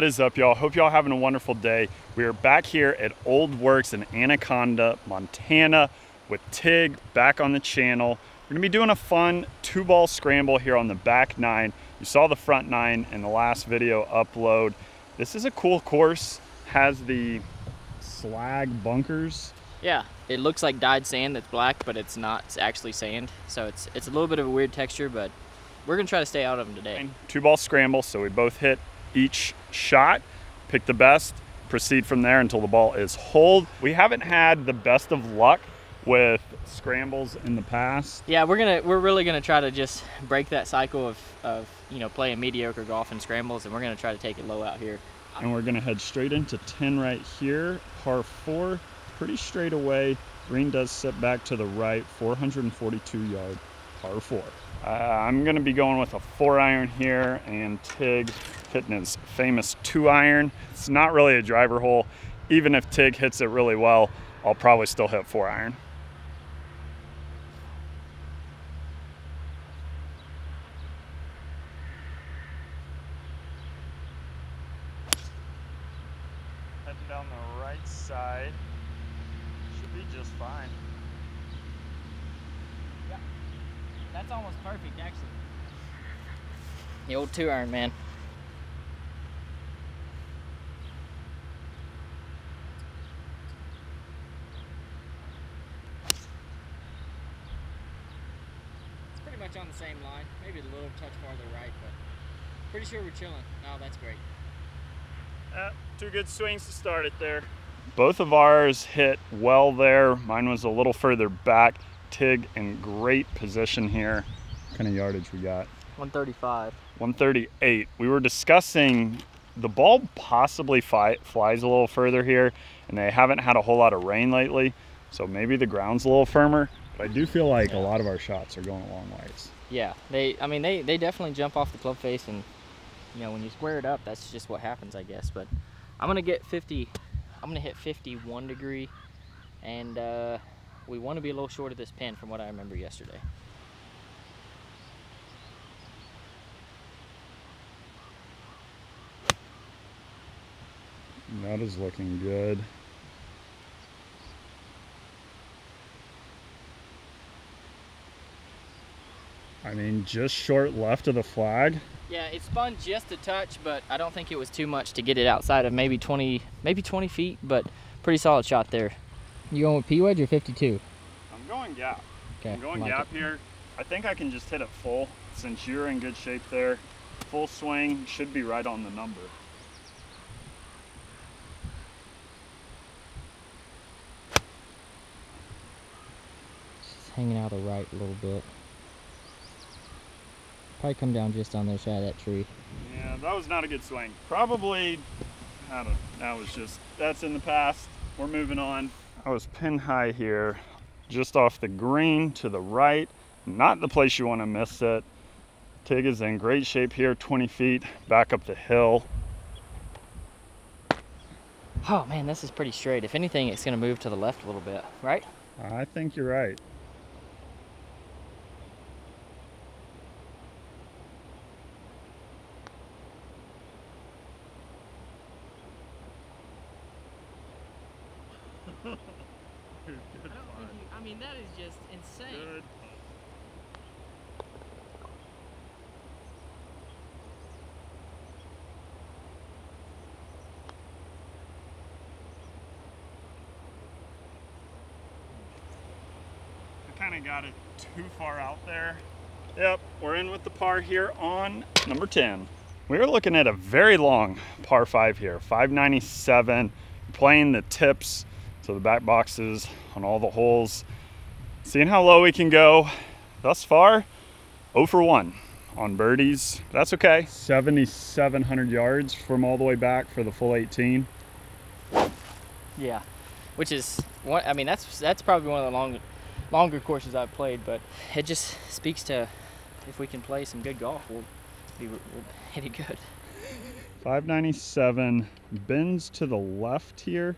What is up, y'all? Hope y'all having a wonderful day. We are back here at Old Works in Anaconda, Montana with Tig back on the channel. We're gonna be doing a fun 2-ball scramble here on the back 9. You saw the front 9 in the last video upload. This is a cool course, has the slag bunkers. Yeah, it looks like dyed sand that's black, but it's not. It's actually sand. So it's a little bit of a weird texture, but we're gonna try to stay out of them today. 2-ball scramble, so we both hit each shot, pick the best, proceed from there until the ball is holed. We haven't had the best of luck with scrambles in the past. Yeah, we're really gonna try to just break that cycle of playing mediocre golf and scrambles, and we're gonna try to take it low out here. And we're gonna head straight into 10 right here, par 4, pretty straight away. Green does sit back to the right, 442 yard, par 4. I'm gonna be going with a 4-iron here, and Tig hitting his famous 2-iron. It's not really a driver hole. Even if Tig hits it really well, I'll probably still hit 4-iron. Heading down the right side. Should be just fine. Yeah, that's almost perfect, actually. The old 2-iron, man. It's pretty much on the same line, maybe a little touch farther right, but pretty sure we're chilling. Oh, that's great. 2 good swings to start it there. Both of ours hit well there. Mine was a little further back. Tig in great position here. What kind of yardage we got? 135. 138. We were discussing the ball possibly flies a little further here, and they haven't had a whole lot of rain lately, so maybe the ground's a little firmer. But I do feel like a lot of our shots are going a long ways. Yeah, they definitely jump off the club face, and when you square it up, that's just what happens, I guess. But I'm gonna get 50. I'm gonna hit 51 degree, and we want to be a little short of this pin from what I remember yesterday. That is looking good. I mean, just short left of the flag. Yeah, it spun just a touch, but I don't think it was too much to get it outside of maybe 20 feet, but pretty solid shot there. You going with P-wedge or 52? I'm going gap. Okay, I'm going gap here. I think I can just hit it full since you're in good shape there. Full swing should be right on the number. Just hanging out of the right a little bit. Probably come down just on the other side of that tree. Yeah, that was not a good swing. Probably, I don't know, that's in the past. We're moving on. I was pin high here, just off the green to the right. Not the place you want to miss it. Tig is in great shape here, 20 feet back up the hill. Oh man, this is pretty straight. If anything, it's gonna move to the left a little bit, right? I think you're right. I mean, that is just insane. Good. I kind of got it too far out there. Yep, we're in with the par here on number 10. We are looking at a very long par 5 here, 597, playing the tips, so the back boxes on all the holes. Seeing how low we can go. Thus far, 0 for 1 on birdies. That's okay. 7,700 yards from all the way back for the full 18. Yeah, which is what I mean. That's probably one of the longer courses I've played, but it just speaks to if we can play some good golf, we'll hit it good. 597 bends to the left here,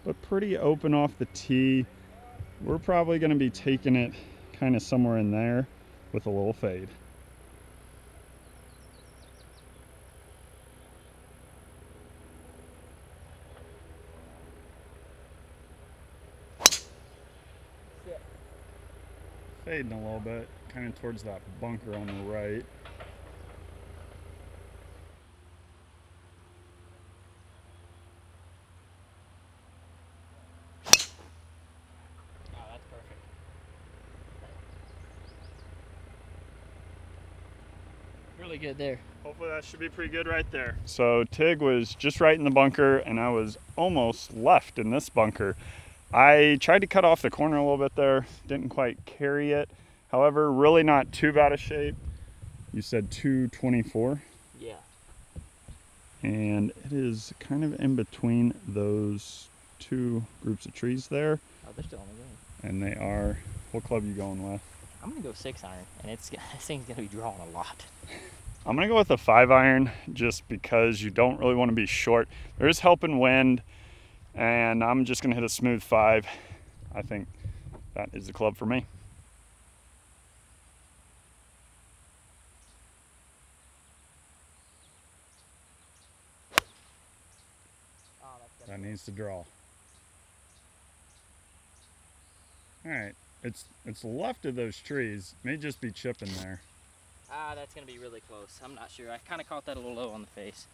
but pretty open off the tee. We're probably going to be taking it kind of somewhere in there with a little fade. fading a little bit, kind of towards that bunker on the right. Oh, that's perfect. Really good there. Hopefully that should be pretty good right there. So Tig was just right in the bunker and I was almost left in this bunker. I tried to cut off the corner a little bit there, didn't quite carry it. However, really not too bad a shape. You said 224? Yeah. And it is kind of in between those two groups of trees there. Oh, they're still on the green. And they are, what club you going with? I'm gonna go 6-iron, and this thing's gonna be drawing a lot. I'm gonna go with a 5-iron just because you don't really want to be short. There is helping wind, and I'm just gonna hit a smooth 5. I think that is the club for me. Oh, That needs to draw. All right, it's left of those trees. May just be chipping there. Ah, that's gonna be really close. I'm not sure. I kind of caught that a little low on the face.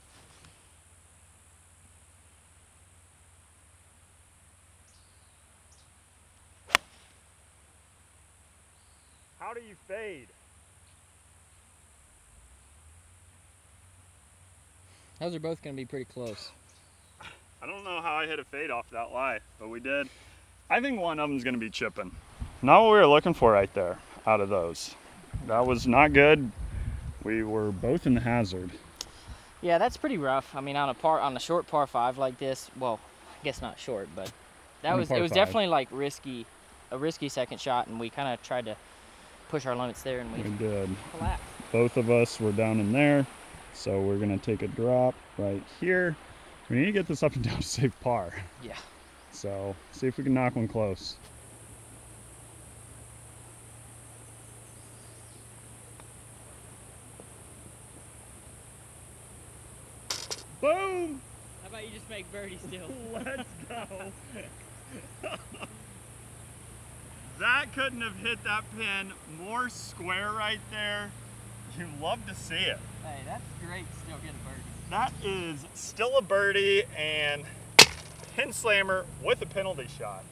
How do you fade? Those are both gonna be pretty close. I don't know how I hit a fade off that lie, but we did. I think one of them's gonna be chipping. Not what we were looking for right there out of those. That was not good. We were both in the hazard. Yeah, that's pretty rough. I mean, on a short par 5 like this, well, I guess not short, but it was definitely like a risky second shot, and we kind of tried to push our limits there, and we did. collapsed. Both of us were down in there, so we're gonna take a drop right here. We need to get this up and down to save par. Yeah. So see if we can knock one close. Boom! How about you just make birdie still? Let's go. That couldn't have hit that pin more square right there. You love to see it. Hey, that's great to still get a birdie. That is still a birdie and pin slammer with a penalty shot.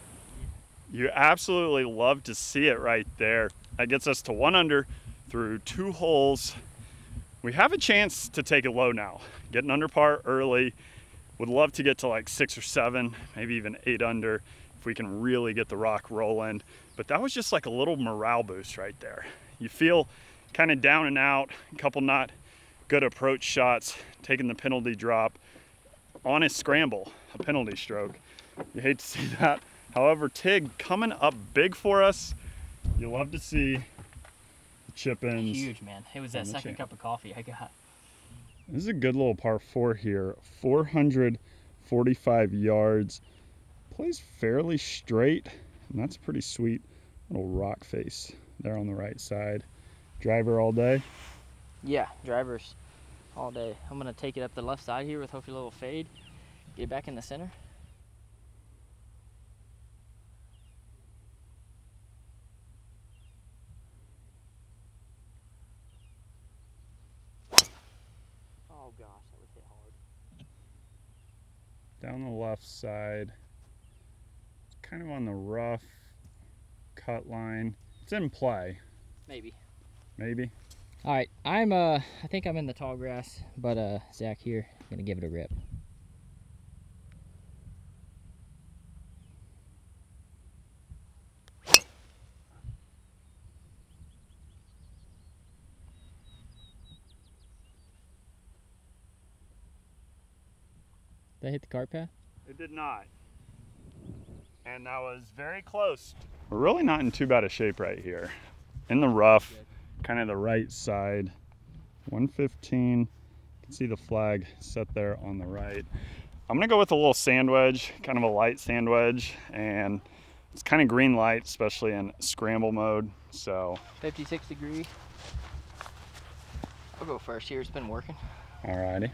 You absolutely love to see it right there. That gets us to 1 under through 2 holes. We have a chance to take it low now. Getting under par early. Would love to get to like 6 or 7, maybe even 8 under if we can really get the rock rolling. But that was just like a little morale boost right there. You feel kind of down and out, a couple not good approach shots, taking the penalty drop on a scramble, a penalty stroke. You hate to see that. However, Tig coming up big for us. You love to see the chip-ins. Huge, man. It was that second cup of coffee I got. This is a good little par 4 here. 445 yards. Plays fairly straight, and that's a pretty sweet little rock face there on the right side. Driver all day? Yeah, drivers all day. I'm gonna take it up the left side here with hopefully a little fade. Get it back in the center. Oh gosh, that was hit hard. Down the left side. It's kind of on the rough cut line. It's in play. Maybe. Maybe. All right, I think I'm in the tall grass, but Zach here, gonna give it a rip. Did I hit the cart path? It did not. And that was very close. We're really not in too bad a shape right here. In the rough, kind of the right side. 115. You can see the flag set there on the right. I'm gonna go with a little sand wedge, kind of a light sand wedge, and it's kind of green light, especially in scramble mode. So 56 degree. I'll go first here. It's been working. alrighty.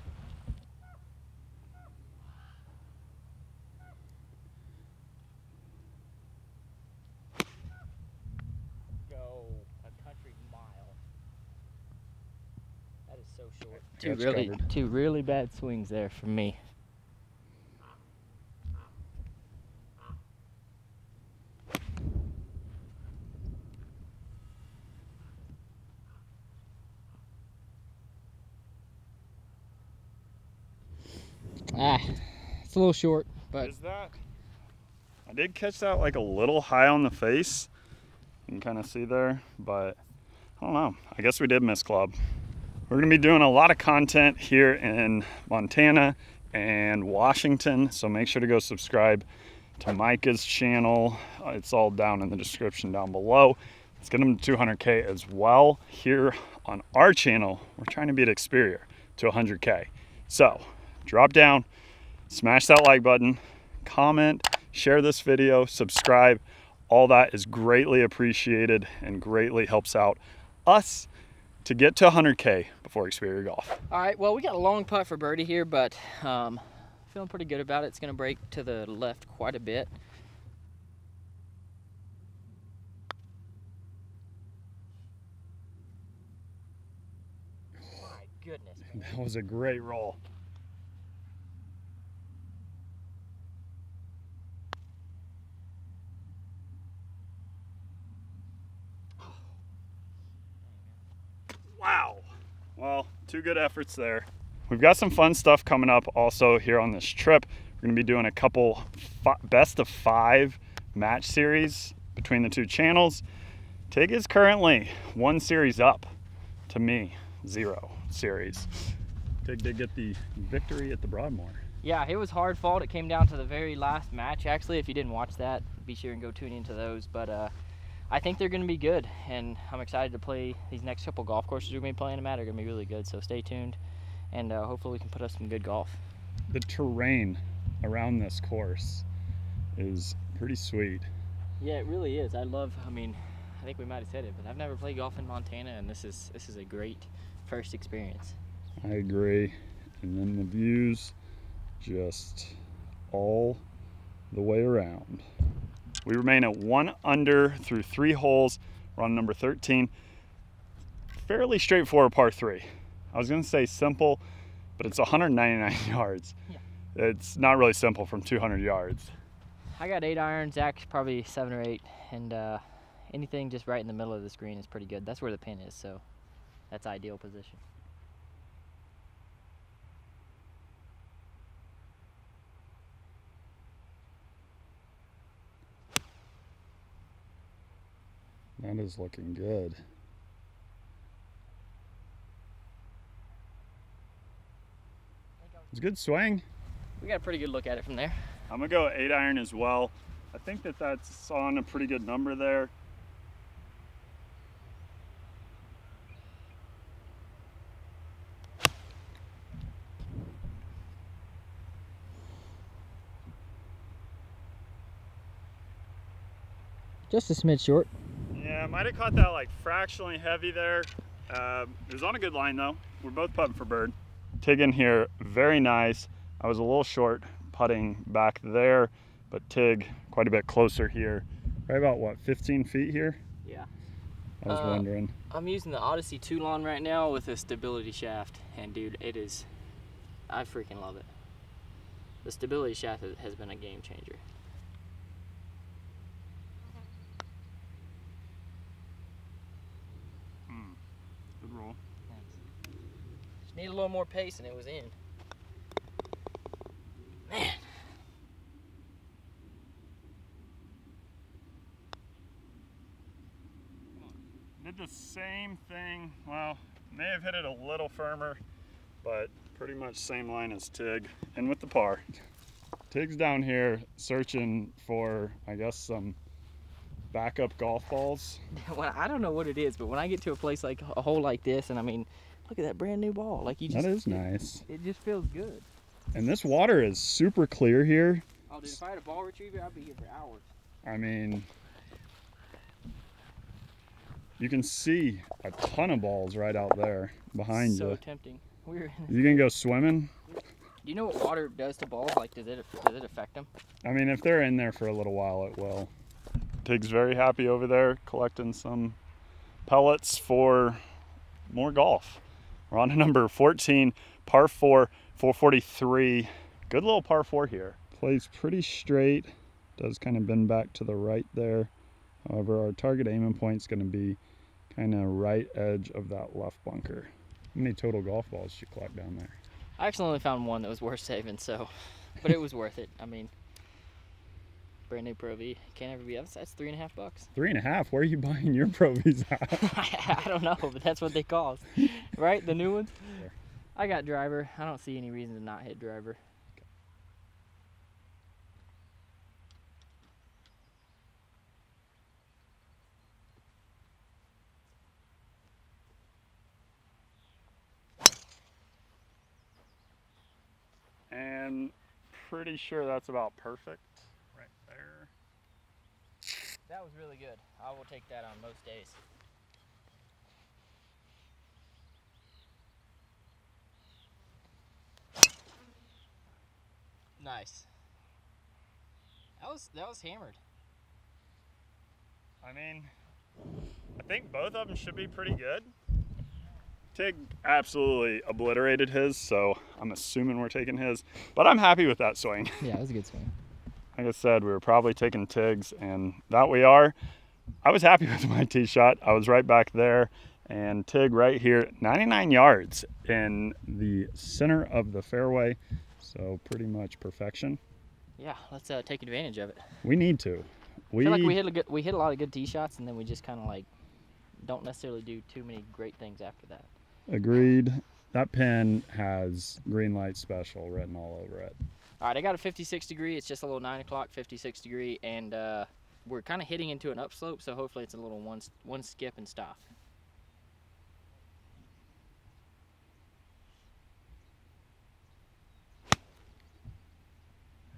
Go. short. Two really bad swings there from me. It's a little short, but is that? I did catch that like a little high on the face. You can kind of see there, but I don't know. I guess we did miss club. We're gonna be doing a lot of content here in Montana and Washington, so make sure to go subscribe to Micah's channel. It's all down in the description down below. Let's get him to 200K as well. Here on our channel, we're trying to beat Experior to 100K. So drop down, smash that like button, comment, share this video, subscribe. All that is greatly appreciated and greatly helps out us to get to 100K before Experior Golf. All right, well, we got a long putt for birdie here, but feeling pretty good about it. It's gonna break to the left quite a bit. My goodness, man. That was a great roll. Wow. Well, two good efforts there. We've got some fun stuff coming up also here on this trip. We're going to be doing a couple best of 5 match series between the two channels. Tig is currently 1 series up to me, 0 series. Tig did get the victory at the Broadmoor. Yeah, it was hard fought. It came down to the very last match. Actually, if you didn't watch that, be sure and go tune into those. But I think they're going to be good, and I'm excited to play these next couple golf courses we're going to be playing them at. Are going to be really good, so stay tuned, and hopefully we can put up some good golf. The terrain around this course is pretty sweet. Yeah, it really is. I think we might have said it, but I've never played golf in Montana, and this is a great first experience. I agree. And then the views just all the way around. We remain at 1 under through 3 holes. We're on number 13. Fairly straightforward par 3. I was going to say simple, but it's 199 yards. Yeah. It's not really simple from 200 yards. I got 8 irons. Zach's probably 7 or 8, and anything just right in the middle of the screen is pretty good. That's where the pin is, so that's ideal position. That is looking good. It's a good swing. We got a pretty good look at it from there. I'm gonna go 8 iron as well. I think that's on a pretty good number there. Just a smidge short. Yeah, might have caught that like fractionally heavy there. It was on a good line though. We're both putting for bird. Tig in here, very nice. I was a little short putting back there, but Tig quite a bit closer here. Right about what, 15 feet here? Yeah. I was wondering. I'm using the Odyssey Toulon right now with a stability shaft, and dude, I freaking love it. The stability shaft has been a game changer. Good roll. Thanks. Just need a little more pace, and it was in. Man. Did the same thing. Well, may have hit it a little firmer, but pretty much same line as Tig, and with the par. Tig's down here searching for, I guess, some backup golf balls. Well, I don't know what it is, but when I get to a place like a hole like this, and I mean, look at that brand new ball. Like you just, that is nice. It just feels good. And this water is super clear here. Oh, dude, if I had a ball retriever, I'd be here for hours. I mean, you can see a ton of balls right out there behind you. So tempting. You can go swimming. Do you know what water does to balls? Like, does it affect them? I mean, if they're in there for a little while, it will. Tig's very happy over there collecting some pellets for more golf. We're on to number 14, par 4, 443. Good little par 4 here. Plays pretty straight. Does kind of bend back to the right there. However, our target aiming point is going to be kind of right edge of that left bunker. How many total golf balls did you collect down there? I actually only found one that was worth saving, so, but it was worth it. I mean, brand new Pro V, can't ever be up. That's $3.50. $3.50? Where are you buying your Pro Vs at? I don't know, but that's what they cost, right? The new ones? Sure. I got driver. I don't see any reason to not hit driver. And pretty sure that's about perfect right there. That was really good. I will take that on most days. Nice. That was hammered. I mean, I think both of them should be pretty good. Tig absolutely obliterated his, so I'm assuming we're taking his. But I'm happy with that swing. Yeah, it was a good swing. Like I said, we were probably taking Tig's, and that we are. I was happy with my tee shot. I was right back there, and Tig right here, 99 yards in the center of the fairway. So pretty much perfection. Yeah, let's take advantage of it. We need to. I feel like we hit a lot of good tee shots, and then we just kind of like don't necessarily do too many great things after that. Agreed. That pin has green light special written all over it. All right, I got a 56 degree. It's just a little 9 o'clock 56 degree, and we're kind of hitting into an upslope, so hopefully it's a little one skip and stop.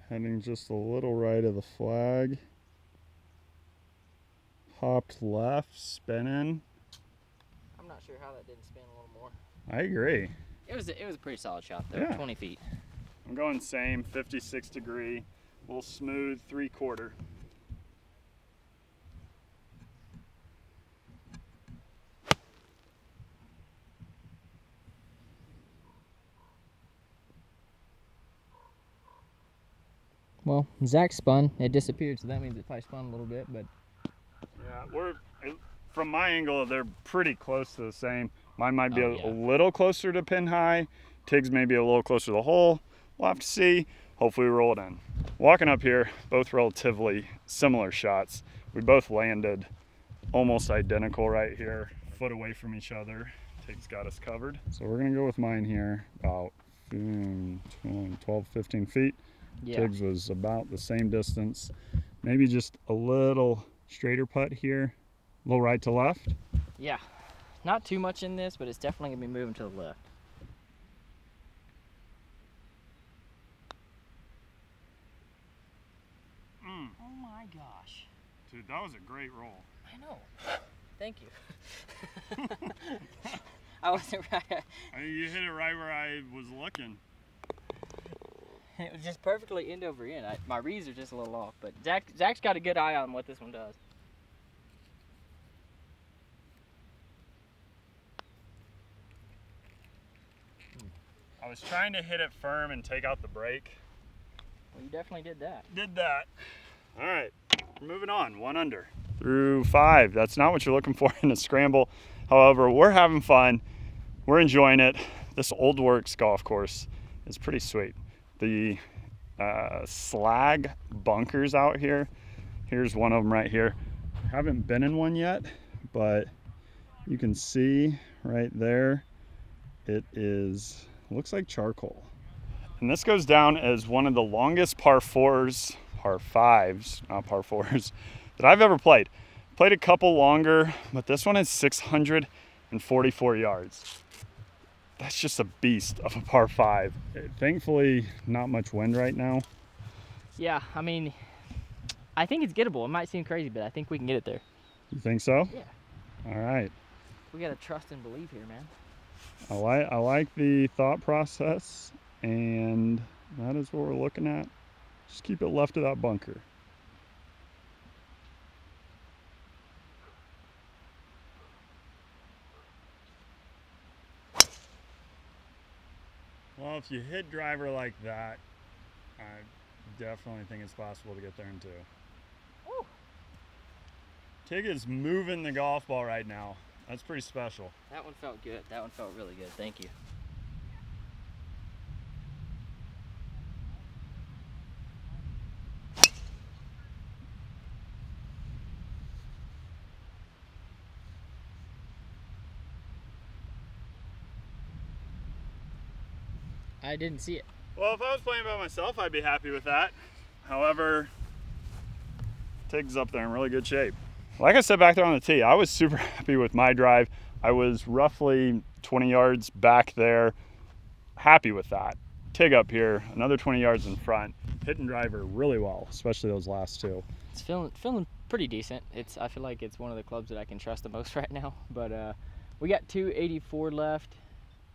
Heading just a little right of the flag. Hopped left, spinning. I'm not sure how that didn't spin a little more. I agree. It was a pretty solid shot though, Yeah. 20 feet. I'm going same, 56 degree, a little smooth, 3/4. Well, Zach spun. It disappeared, so that means it probably spun a little bit, but Yeah, from my angle, they're pretty close to the same. Mine might be Oh, a little closer to pin high. Tig's maybe a little closer to the hole. We'll have to see. Hopefully we roll it in. Walking up here, both relatively similar shots. We both landed almost identical right here, foot away from each other. Tig's got us covered. So we're gonna go with mine here, about 12, 15 feet. yeah. Tig's was about the same distance. Maybe just a little straighter putt here, a little right to left. Yeah. Not too much in this, but it's definitely going to be moving to the left. Oh my gosh. Dude, that was a great roll. I know. Thank you. I wasn't right. I mean, you hit it right where I was looking. It was just perfectly end over end. My reads are just a little off, but Zach's got a good eye on what this one does. I was trying to hit it firm and take out the brake. Well, you definitely did that. Did that. All right, we're moving on, 1 under. Through 5, that's not what you're looking for in a scramble. However, we're having fun. We're enjoying it. This Old Works golf course is pretty sweet. The slag bunkers out here, here's one of them right here. Haven't been in one yet, but you can see right there, it is, looks like charcoal. And this goes down as one of the longest par 4s, par 5s, not par 4s, that I've ever played. Played a couple longer, but this one is 644 yards. That's just a beast of a par 5. Thankfully, not much wind right now. Yeah, I mean, I think it's gettable. It might seem crazy, but I think we can get it there. You think so? Yeah. All right. We gotta trust and believe here, man. I like the thought process, and that is what we're looking at. Just keep it left of that bunker. if you hit driver like that, I definitely think it's possible to get there in 2. Woo. Tig is moving the golf ball right now. That's pretty special. That one felt good. That one felt really good. Thank you. I didn't see it. Well, if I was playing by myself, I'd be happy with that. However, Tig's up there in really good shape. Like I said back there on the tee, I was super happy with my drive. I was roughly 20 yards back there. Happy with that. Tig up here, another 20 yards in front. Hitting driver really well, especially those last 2. It's feeling pretty decent. I feel like it's one of the clubs that I can trust the most right now. But we got 284 left.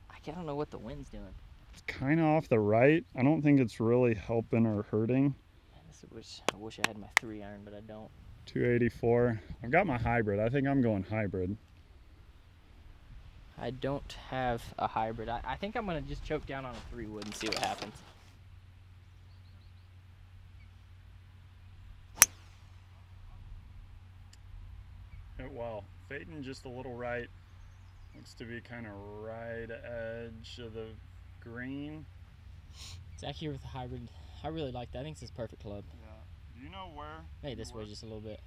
I don't know what the wind's doing. It's kind of off the right. I don't think it's really helping or hurting. I wish I had my 3-iron, but I don't. 284. I've got my hybrid. I think I'm going hybrid. I don't have a hybrid. I think I'm going to just choke down on a 3-wood and see what happens. Well, fading just a little right. Looks to be kind of right edge of the green. Zach here with the hybrid. I really like that. I think this is perfect club. Yeah. Do you know where? Maybe this way just a little bit.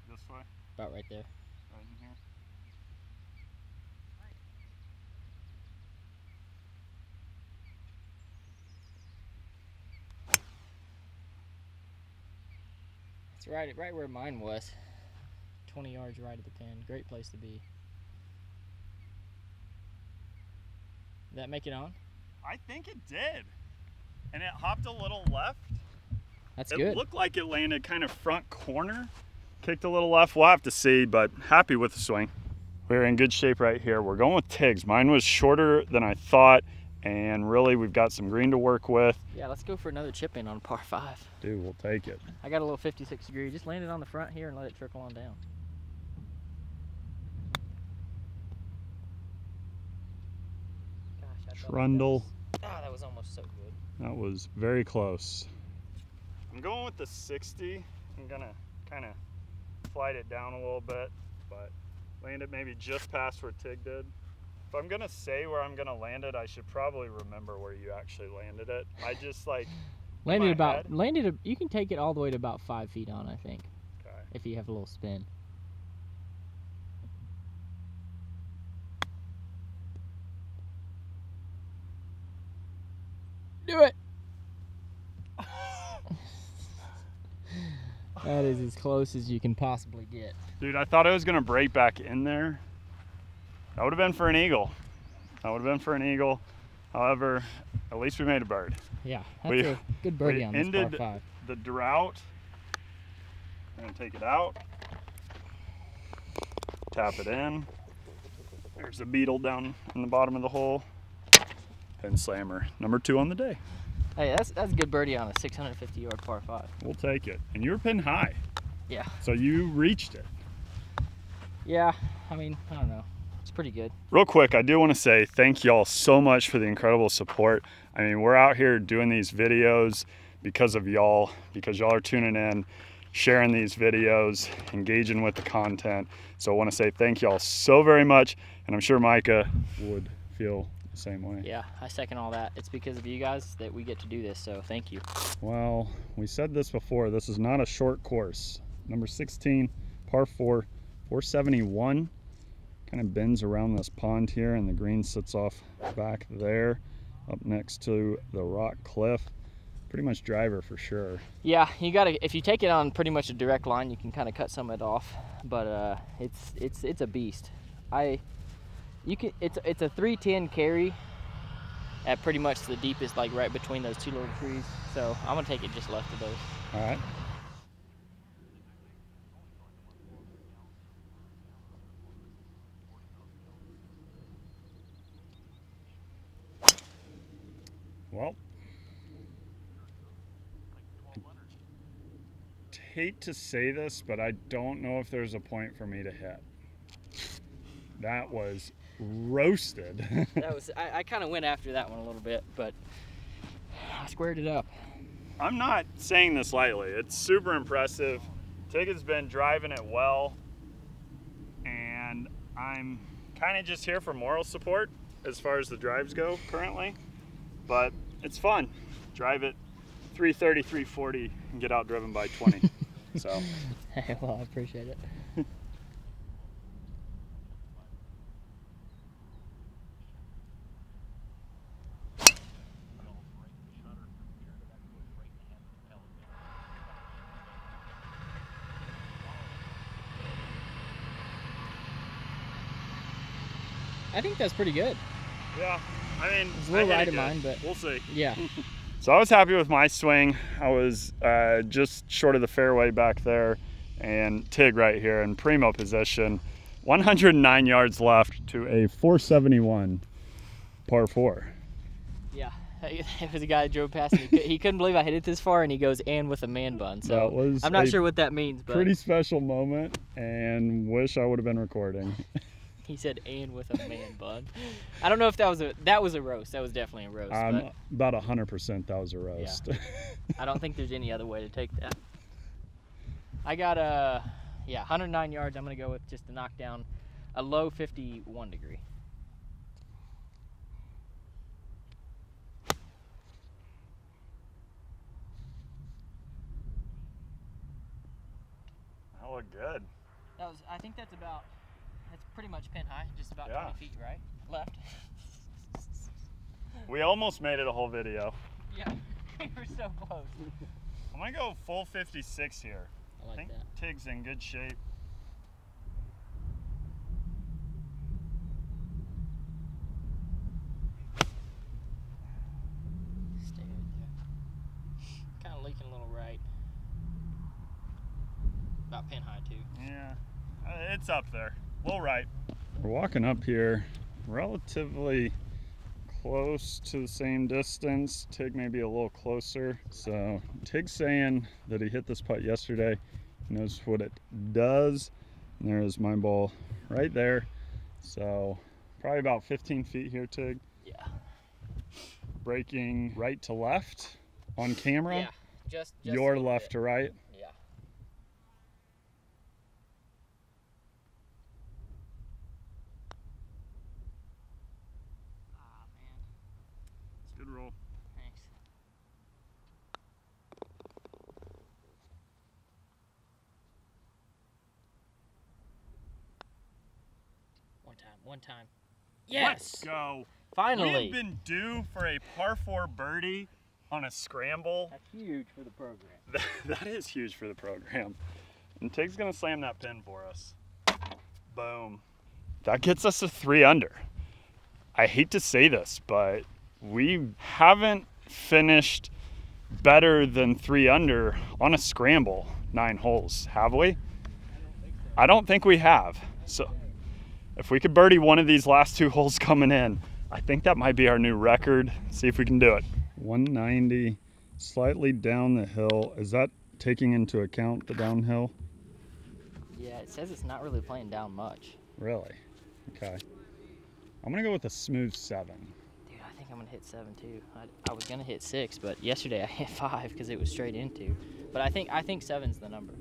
This way? About right there. Right in here. It's right where mine was. 20 yards right of the pin. Great place to be. Did that make it on? I think it did. And it hopped a little left. That's good. good. It looked like it landed kind of front corner. Kicked a little left. We'll have to see, but happy with the swing. We're in good shape right here. We're going with Tig's. Mine was shorter than I thought, and really we've got some green to work with. Yeah, let's go for another chip in on par 5. Dude, we'll take it. I got a little 56 degree. Just land it on the front here and let it trickle on down. Gosh, Trundle. That was almost so good. That was very close. I'm going with the 60. I'm gonna kind of slide it down a little bit, but land it maybe just past where Tig did. If I'm gonna say where I'm gonna land it, I should probably remember where you actually landed it. I just like you can take it all the way to about 5 feet on, I think. Okay. If you have a little spin. Do it. That is as close as you can possibly get. Dude, I thought I was gonna break back in there. That would have been for an eagle. However, at least we made a bird. Yeah, that's a good birdie on this par 5. Ended the drought. I'm gonna take it out. Tap it in. There's a beetle down in the bottom of the hole. Pin slammer, number 2 on the day. Hey, that's a good birdie on a 650-yard par 5. We'll take it. And you were pinned high. Yeah. So you reached it. Yeah, I mean, I don't know. It's pretty good. Real quick, I do want to say thank y'all so much for the incredible support. I mean, we're out here doing these videos because of y'all, because y'all are tuning in, sharing these videos, engaging with the content. So I want to say thank y'all so very much, and I'm sure Micah would feel the same way. Yeah, I second all that. It's because of you guys that we get to do this, so thank you. Well, we said this before, this is not a short course. Number 16, par 4, 471. Kind of bends around this pond here, and the green sits off back there, up next to the rock cliff. Pretty much driver for sure. Yeah, you gotta, if you take it on pretty much a direct line, you can kind of cut some of it off, but it's a beast. It's a 310 carry at pretty much the deepest, like right between those 2 little trees. So I'm gonna take it just left of those. All right. Well, I hate to say this, but I don't know if there's a point for me to hit. That was roasted. That was, I kind of went after that one a little bit, but I squared it up. I'm not saying this lightly. It's super impressive. Tig has been driving it well, and I'm kind of just here for moral support as far as the drives go currently, but it's fun. Drive it 330, 340 and get out driven by 20. So. Hey, well, I appreciate it. I think that's pretty good. Yeah, I mean, it's a little right of mine, but we'll see. Yeah. So I was happy with my swing. I was just short of the fairway back there, and Tig right here in primo position. 109 yards left to a 471 par 4. Yeah, it was a guy that drove past me. He couldn't believe I hit it this far, and he goes, and with a man bun. So I'm not sure what that means, but pretty special moment, and wish I would have been recording. He said, and with a man bun. I don't know if that was a roast. That was definitely a roast. About 100% that was a roast. Yeah. I don't think there's any other way to take that. I got 109 yards. I'm gonna go with just to knock down a low 51 degree. That looked good. I think that's pretty much pin high, just about 20 feet right, left. We almost made it a whole video. Yeah, we were so close. I'm gonna go full 56 here. I think that. Tig's in good shape. Stay right there. Kind of leaking a little right. About pin high too. Yeah, it's up there. A little right. We're walking up here relatively close to the same distance. Tig may be a little closer. So Tig's saying that he hit this putt yesterday. He knows what it does. And there's my ball right there. So probably about 15 feet here, Tig. Yeah. Breaking right to left on camera. Yeah, just your left to right. Yeah. Good roll. Thanks. One time. Yes! Let's go. Finally. We have been due for a par 4 birdie on a scramble. That's huge for the program. That is huge for the program. And Tig's gonna slam that pin for us. Boom. That gets us to 3 under. I hate to say this, but we haven't finished better than 3 under on a scramble 9 holes, have we? I don't think we have. So if we could birdie one of these last 2 holes coming in, I think that might be our new record. See if we can do it. 190, slightly down the hill. Is that taking into account the downhill? Yeah, it says it's not really playing down much. Really? Okay. I'm gonna go with a smooth 7. Dude, I think I'm gonna hit 7 too. I was gonna hit 6, but yesterday I hit 5 because it was straight into. But I think 7's the number.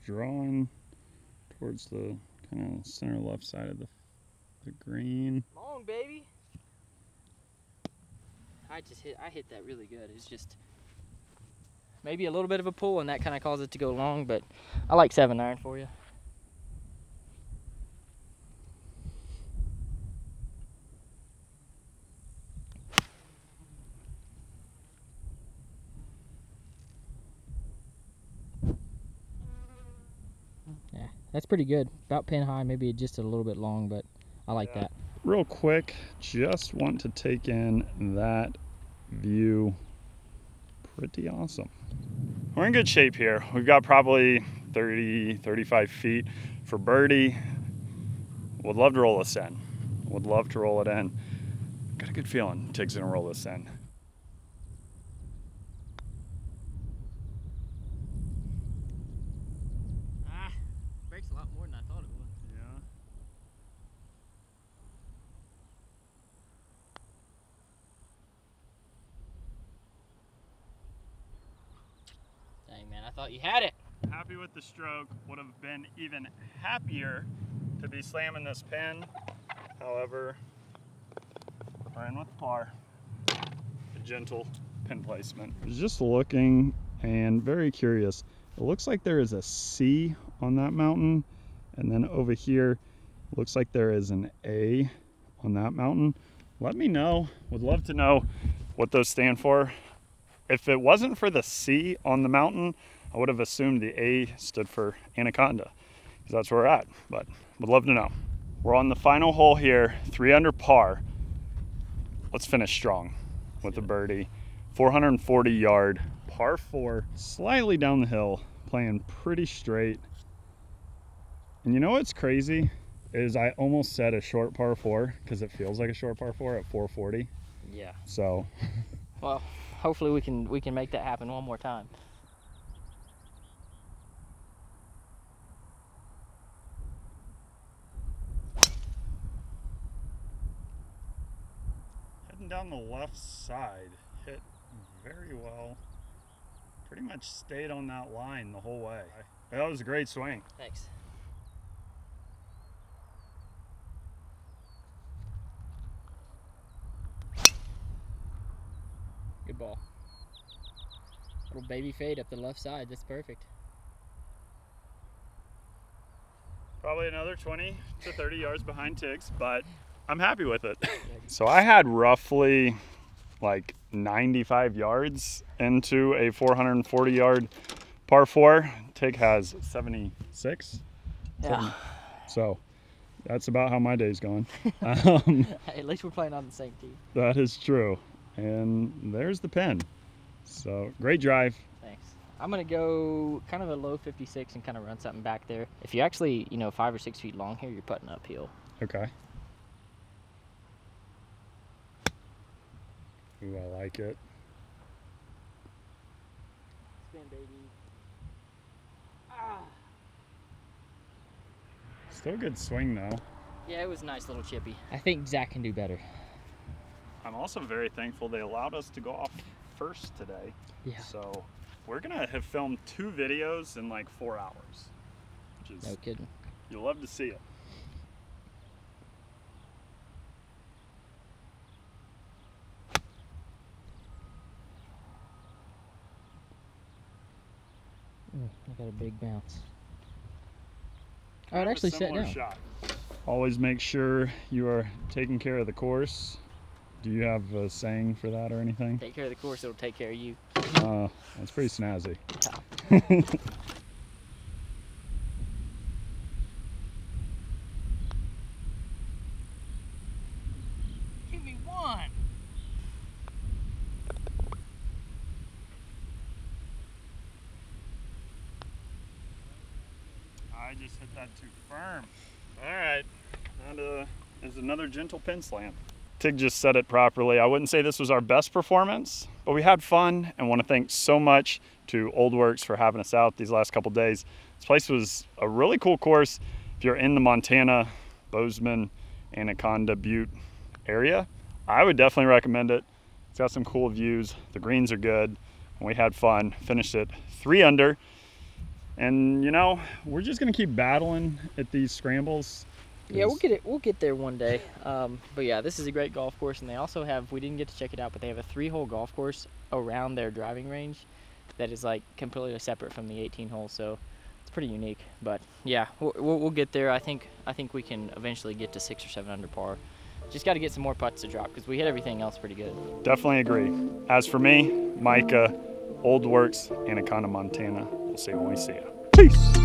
Drawing towards the kind of center left side of the green. Long, baby. I hit that really good. It's just maybe a little bit of a pull, and that kind of caused it to go long, but I like 7 iron for you. Yeah, that's pretty good. About pin high, maybe just a little bit long, but I like that. Real quick, just want to take in that view. Pretty awesome. We're in good shape here. We've got probably 30, 35 feet for birdie. Would love to roll this in. Would love to roll it in. Got a good feeling Tig's gonna roll this in. thought you had it. Happy with the stroke. Would have been even happier to be slamming this pin. However, we're in with par. A gentle pin placement. I was just looking and very curious. It looks like there is a C on that mountain, and then over here looks like there is an A on that mountain. Let me know. Would love to know what those stand for. If it wasn't for the C on the mountain, I would have assumed the A stood for Anaconda, because that's where we're at, but would love to know. We're on the final hole here, 3 under par. Let's finish strong with a birdie. 440 yard, par 4, slightly down the hill, playing pretty straight. And you know what's crazy is I almost said a short par 4 because it feels like a short par 4 at 440. Yeah. So. Well, hopefully we can make that happen one more time. Heading down the left side, hit very well. Pretty much stayed on that line the whole way. That was a great swing. Thanks. Good ball. Little baby fade up the left side. That's perfect. Probably another 20 to 30 yards behind Tiggs, but I'm happy with it. So I had roughly like 95 yards into a 440 yard par 4. Tig has 76. Yeah. So that's about how my day's going. At least we're playing on the same team. That is true. And there's the pin. So great drive. Thanks. I'm gonna go kind of a low 56 and kind of run something back there. If you're actually, 5 or 6 feet long here, you're putting uphill. Okay. Ooh, I like it. Spin, baby. Ah. Still a good swing though. Yeah, it was a nice little chippy. I think Zach can do better. I'm also very thankful they allowed us to go off first today. Yeah. So we're gonna have filmed 2 videos in like 4 hours. Which is, no kidding. You'll love to see it. I got a big bounce. Oh, it actually set down. Shot. Always make sure you are taking care of the course. Do you have a saying for that or anything? Take care of the course, it'll take care of you. That's pretty snazzy. Yeah. Give me one. I just hit that too firm. All right, that is another gentle pin slam. Tig just said it properly. I wouldn't say this was our best performance, but we had fun and want to thank so much to Old Works for having us out these last couple days. This place was a really cool course. If you're in the Montana, Bozeman, Anaconda, Butte area, I would definitely recommend it. It's got some cool views. The greens are good. And we had fun. Finished it 3 under. And we're just gonna keep battling at these scrambles. Yeah, we'll get there one day. But yeah, this is a great golf course, and they also have, we didn't get to check it out, but they have a 3-hole golf course around their driving range that is like completely separate from the 18 holes, so it's pretty unique. But yeah, we'll get there. I think we can eventually get to 6 or 7 under par. Just got to get some more putts to drop because we hit everything else pretty good. Definitely agree. As for me, Micah, Old Works, Anaconda, Montana. We'll see you when we see you. Peace.